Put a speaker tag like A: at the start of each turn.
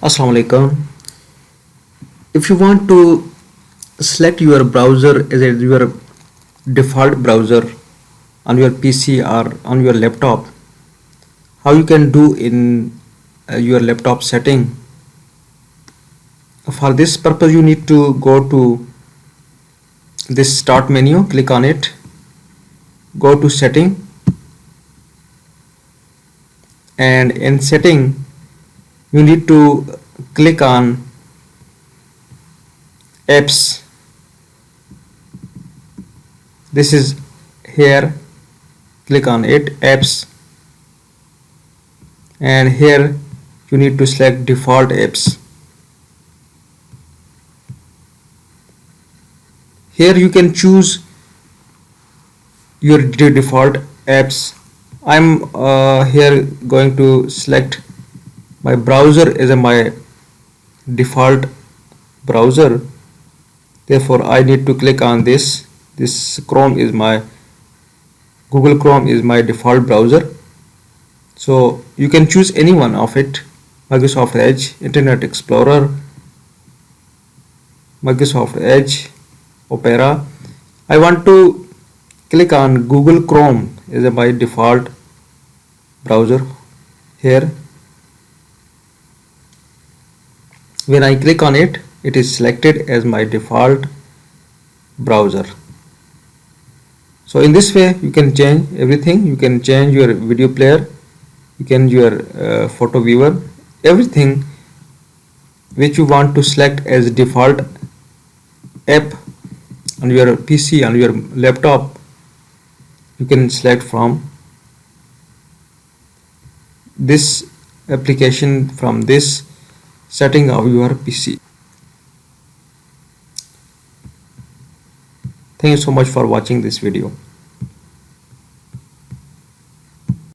A: Assalamu alaikum. If you want to select your browser as your default browser on your PC or on your laptop, how you can do in your laptop setting. For this purpose, you need to go to this start menu, click on it, go to setting, and in setting you need to click on apps. This is here, click on it, apps, and here you need to select default apps. Here you can choose your default apps. I'm here going to select my browser as my default browser. Therefore I need to click on this. Chrome is my Google Chrome is my default browser. So you can choose any one of it: Microsoft Edge, Internet Explorer, Microsoft Edge, Opera. I want to click on Google Chrome as my default browser here. When I click on it, it is selected as my default browser. So in this way you can change everything. You can change your video player, you can your photo viewer, everything which you want to select as default app on your PC, on your laptop, you can select from this application, from this setting of your PC. Thank you so much for watching this video.